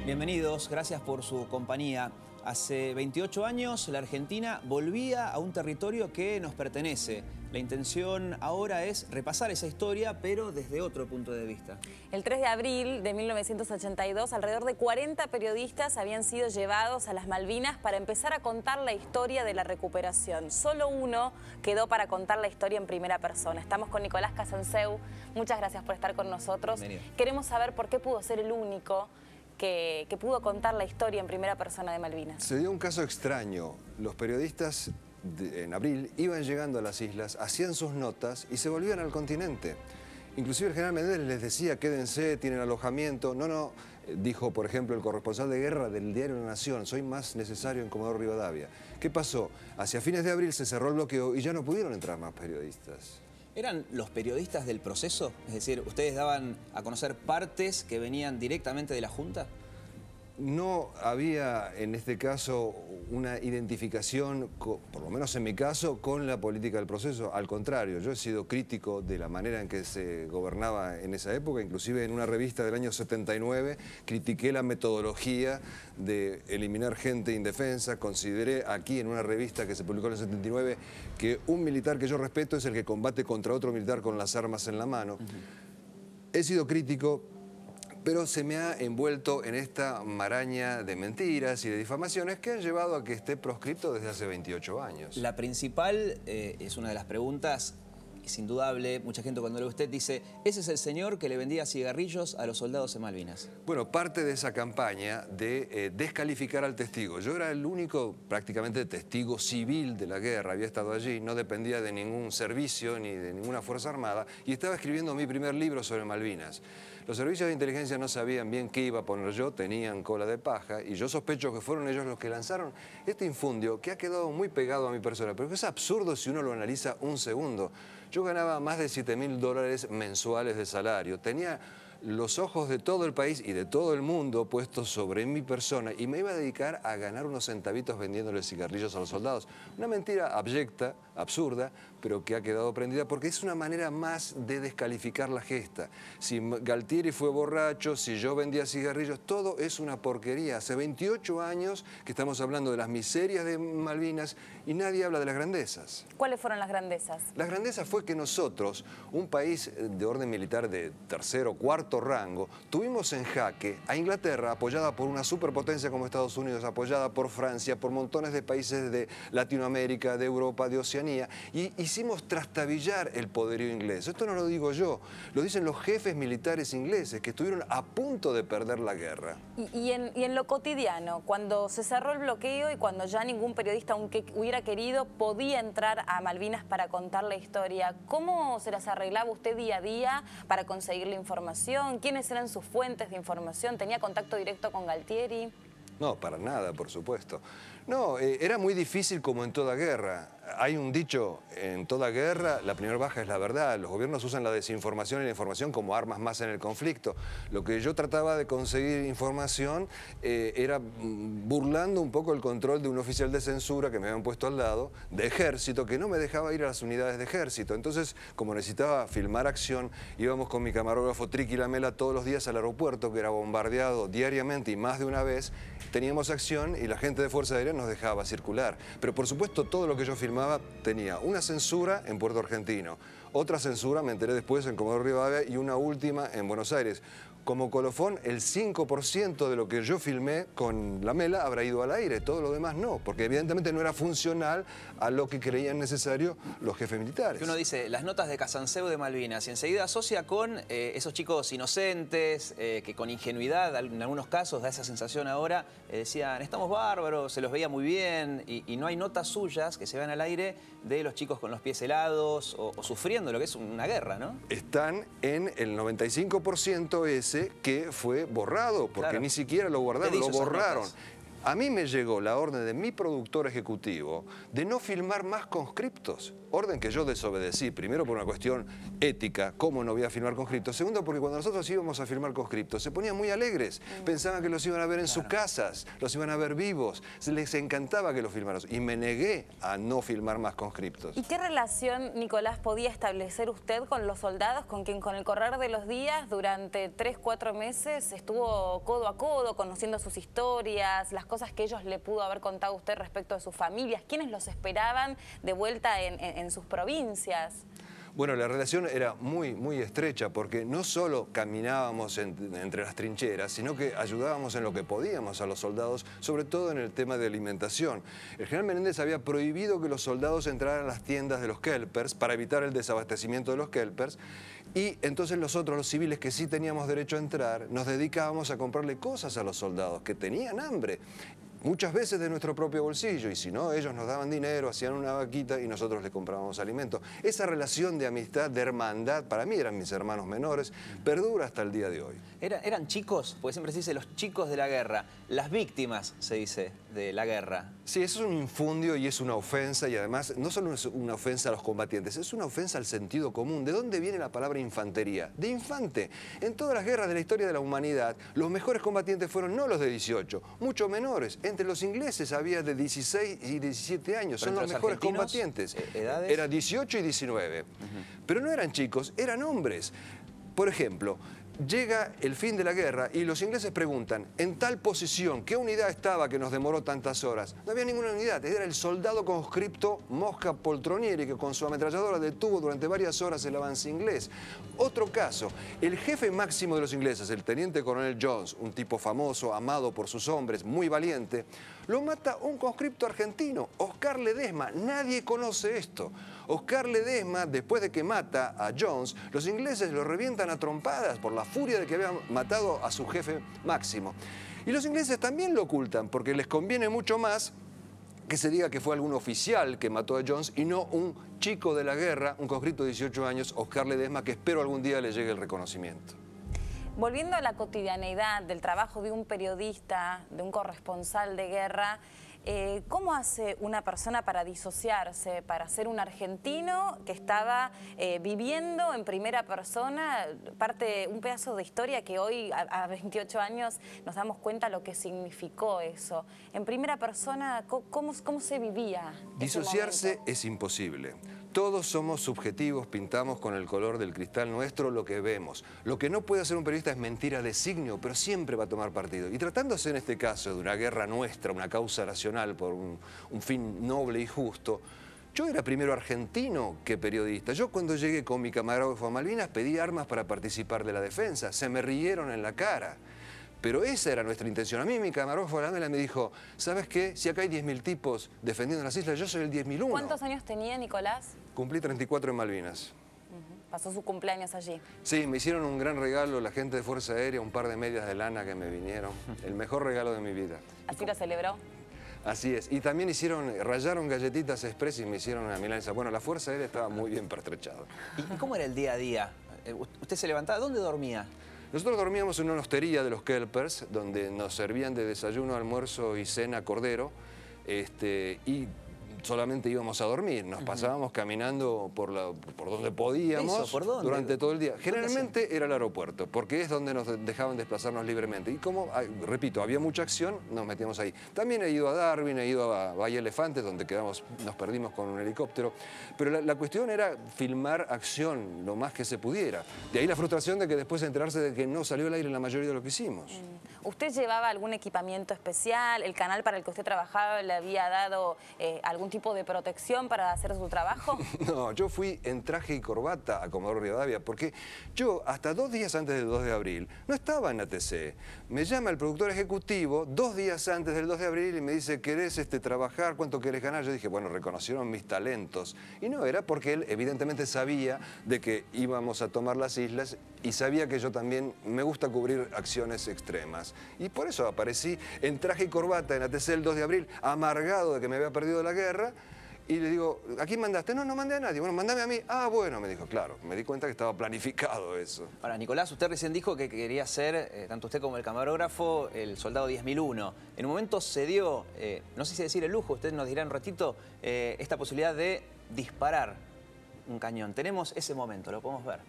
Bienvenidos, gracias por su compañía. Hace 28 años la Argentina volvía a un territorio que nos pertenece. La intención ahora es repasar esa historia, pero desde otro punto de vista. El 3 de abril de 1982, alrededor de 40 periodistas habían sido llevados a las Malvinas para empezar a contar la historia de la recuperación. Solo uno quedó para contar la historia en primera persona. Estamos con Nicolás Casanseu. Muchas gracias por estar con nosotros. Bienvenido. Queremos saber por qué pudo ser el único que pudo contar la historia en primera persona de Malvinas. Se dio un caso extraño. Los periodistas en abril iban llegando a las islas, hacían sus notas y se volvían al continente. Inclusive el general Menéndez les decía, quédense, tienen alojamiento. No, dijo por ejemplo el corresponsal de guerra del diario La Nación, soy más necesario en Comodoro Rivadavia. ¿Qué pasó? Hacia fines de abril se cerró el bloqueo y ya no pudieron entrar más periodistas. ¿Eran los periodistas del proceso? Es decir, ¿ustedes daban a conocer partes que venían directamente de la Junta? No había en este caso una identificación, por lo menos en mi caso, con la política del proceso. Al contrario, yo he sido crítico de la manera en que se gobernaba en esa época. Inclusive en una revista del año 79 critiqué la metodología de eliminar gente indefensa. Consideré aquí en una revista que se publicó en el 79 que un militar que yo respeto es el que combate contra otro militar con las armas en la mano. He sido crítico, pero se me ha envuelto en esta maraña de mentiras y de difamaciones que han llevado a que esté proscripto desde hace 28 años. La principal es una de las preguntas, es indudable. Mucha gente cuando lee a usted dice, ese es el señor que le vendía cigarrillos a los soldados en Malvinas. Bueno, parte de esa campaña de descalificar al testigo. Yo era el único prácticamente testigo civil de la guerra, había estado allí, no dependía de ningún servicio ni de ninguna fuerza armada y estaba escribiendo mi primer libro sobre Malvinas. Los servicios de inteligencia no sabían bien qué iba a poner yo, tenían cola de paja y yo sospecho que fueron ellos los que lanzaron este infundio que ha quedado muy pegado a mi persona, pero que es absurdo si uno lo analiza un segundo. Yo ganaba más de $7.000 mensuales de salario, tenía los ojos de todo el país y de todo el mundo puestos sobre mi persona y me iba a dedicar a ganar unos centavitos vendiéndole cigarrillos a los soldados. Una mentira abyecta, absurda, pero que ha quedado prendida porque es una manera más de descalificar la gesta. Si Galtieri fue borracho, si yo vendía cigarrillos, todo es una porquería. Hace 28 años que estamos hablando de las miserias de Malvinas y nadie habla de las grandezas. ¿Cuáles fueron las grandezas? Las grandezas fue que nosotros, un país de orden militar de tercero o cuarto rango, tuvimos en jaque a Inglaterra, apoyada por una superpotencia como Estados Unidos, apoyada por Francia, por montones de países de Latinoamérica, de Europa, de Oceanía, y hicimos trastabillar el poderío inglés. Esto no lo digo yo, lo dicen los jefes militares ingleses que estuvieron a punto de perder la guerra. Y en lo cotidiano, cuando se cerró el bloqueo y cuando ya ningún periodista, aunque hubiera querido, podía entrar a Malvinas para contar la historia, ¿cómo se las arreglaba usted día a día para conseguir la información? ¿Quiénes eran sus fuentes de información? ¿Tenía contacto directo con Galtieri? No, para nada, por supuesto. No, era muy difícil como en toda guerra. Hay un dicho, en toda guerra la primera baja es la verdad. Los gobiernos usan la desinformación y la información como armas más en el conflicto. Lo que yo trataba de conseguir información era burlando un poco el control de un oficial de censura que me habían puesto al lado, de ejército, que no me dejaba ir a las unidades de ejército. Entonces, como necesitaba filmar acción, íbamos con mi camarógrafo Triqui Lamela todos los días al aeropuerto, que era bombardeado diariamente y más de una vez. Teníamos acción y la gente de Fuerza Aérea nos dejaba circular. Pero por supuesto todo lo que yo filmaba tenía una censura en Puerto Argentino, otra censura, me enteré después, en Comodoro Rivadavia y una última en Buenos Aires. Como colofón, el 5% de lo que yo filmé con Lamela habrá ido al aire, todo lo demás no, porque evidentemente no era funcional a lo que creían necesario los jefes militares. Que uno dice, las notas de Casanseu de Malvinas, y enseguida asocia con esos chicos inocentes, que con ingenuidad, en algunos casos da esa sensación ahora, decían, estamos bárbaros, se los veía muy bien, y no hay notas suyas que se vean al aire de los chicos con los pies helados o sufriendo lo que es una guerra, ¿no? Están en el 95% ese que fue borrado, porque claro, ni siquiera lo guardaron, lo borraron. A mí me llegó la orden de mi productor ejecutivo de no filmar más conscriptos. Orden que yo desobedecí, primero por una cuestión ética, cómo no voy a filmar conscriptos. Segundo, porque cuando nosotros íbamos a filmar conscriptos se ponían muy alegres. Pensaban que los iban a ver en sus casas, los iban a ver vivos. Les encantaba que los filmáramos. Y me negué a no filmar más conscriptos. ¿Y qué relación, Nicolás, podía establecer usted con los soldados con quien con el correr de los días durante 3, 4 meses estuvo codo a codo, conociendo sus historias, las cosas que ellos le pudo haber contado a usted respecto de sus familias? ¿Quiénes los esperaban de vuelta en sus provincias? Bueno, la relación era muy estrecha porque no solo caminábamos entre las trincheras, sino que ayudábamos en lo que podíamos a los soldados, sobre todo en el tema de alimentación. El general Menéndez había prohibido que los soldados entraran a las tiendas de los kelpers para evitar el desabastecimiento de los kelpers, y entonces nosotros, los civiles que sí teníamos derecho a entrar, nos dedicábamos a comprarle cosas a los soldados que tenían hambre. Muchas veces de nuestro propio bolsillo, y si no, ellos nos daban dinero, hacían una vaquita y nosotros les comprábamos alimentos. Esa relación de amistad, de hermandad, para mí eran mis hermanos menores, perdura hasta el día de hoy. ¿Eran chicos? Porque siempre se dice los chicos de la guerra, las víctimas, se dice, de la guerra. Sí, eso es un infundio y es una ofensa, y además no solo es una ofensa a los combatientes, es una ofensa al sentido común. ¿De dónde viene la palabra infantería? De infante. En todas las guerras de la historia de la humanidad, los mejores combatientes fueron no los de 18, mucho menores. Entre los ingleses había de 16 y 17 años, son los mejores combatientes. ¿Edades? Era 18 y 19. Pero no eran chicos, eran hombres. Por ejemplo, llega el fin de la guerra y los ingleses preguntan, en tal posición, ¿qué unidad estaba que nos demoró tantas horas? No había ninguna unidad, era el soldado conscripto Mosca Poltronieri, que con su ametralladora detuvo durante varias horas el avance inglés. Otro caso, el jefe máximo de los ingleses, el teniente coronel Jones, un tipo famoso, amado por sus hombres, muy valiente, lo mata un conscripto argentino, Oscar Ledesma. Nadie conoce esto. Oscar Ledesma, después de que mata a Jones, los ingleses lo revientan a trompadas por la furia de que habían matado a su jefe máximo. Y los ingleses también lo ocultan, porque les conviene mucho más que se diga que fue algún oficial que mató a Jones y no un chico de la guerra, un conscripto de 18 años, Oscar Ledesma, que espero algún día le llegue el reconocimiento. Volviendo a la cotidianeidad del trabajo de un periodista, de un corresponsal de guerra, ¿cómo hace una persona para disociarse, para ser un argentino que estaba viviendo en primera persona un pedazo de historia que hoy, a 28 años, nos damos cuenta lo que significó eso? En primera persona, ¿cómo se vivía? Disociarse es imposible. Todos somos subjetivos, pintamos con el color del cristal nuestro lo que vemos. Lo que no puede hacer un periodista es mentir a designio, pero siempre va a tomar partido. Y tratándose en este caso de una guerra nuestra, una causa nacional por un fin noble y justo, yo era primero argentino que periodista. Yo cuando llegué con mi camarógrafo a Malvinas pedí armas para participar de la defensa. Se me rieron en la cara. Pero esa era nuestra intención. A mí mi camarógrafo de la Mela me dijo, ¿sabes qué? Si acá hay 10.000 tipos defendiendo las islas, yo soy el 10.001. ¿Cuántos años tenía Nicolás? Cumplí 34 en Malvinas. Pasó su cumpleaños allí. Sí, me hicieron un gran regalo la gente de Fuerza Aérea, un par de medias de lana que me vinieron. El mejor regalo de mi vida. ¿Así lo celebró? Así es. Y también rayaron galletitas express y me hicieron una milanesa. Bueno, la Fuerza Aérea estaba muy bien pertrechada. ¿Y cómo era el día a día? ¿Usted se levantaba? ¿Dónde dormía? Nosotros dormíamos en una hostería de los kelpers, donde nos servían de desayuno, almuerzo y cena cordero, y solamente íbamos a dormir. Nos pasábamos caminando por donde podíamos. ¿Eso? ¿Por dónde? Durante todo el día. Generalmente era el aeropuerto, porque es donde nos dejaban desplazarnos libremente. Y como, repito, había mucha acción, nos metíamos ahí. También he ido a Darwin, he ido a Bahía Elefantes, donde nos perdimos con un helicóptero. Pero la cuestión era filmar acción lo más que se pudiera. De ahí la frustración de que después enterarse de que no salió al aire la mayoría de lo que hicimos. ¿Usted llevaba algún equipamiento especial? ¿El canal para el que usted trabajaba le había dado algún tipo de protección para hacer su trabajo? No, yo fui en traje y corbata a Comodoro Rivadavia porque yo hasta 2 días antes del 2 de abril no estaba en ATC. Me llama el productor ejecutivo 2 días antes del 2 de abril y me dice, ¿querés trabajar? ¿Cuánto querés ganar? Yo dije, bueno, reconocieron mis talentos. Y no era porque él evidentemente sabía de que íbamos a tomar las islas y sabía que yo también me gusta cubrir acciones extremas. Y por eso aparecí en traje y corbata en ATC el 2 de abril, amargado de que me había perdido la guerra, Y le digo, ¿a quién mandaste? No, no mandé a nadie. Bueno, mandame a mí. Ah, bueno, me dijo, claro. Me di cuenta que estaba planificado eso. Ahora, Nicolás, usted recién dijo que quería ser, tanto usted como el camarógrafo, el soldado 10.001. En un momento se dio, no sé si decir el lujo, usted nos dirá en un ratito, esta posibilidad de disparar un cañón. Tenemos ese momento, lo podemos ver.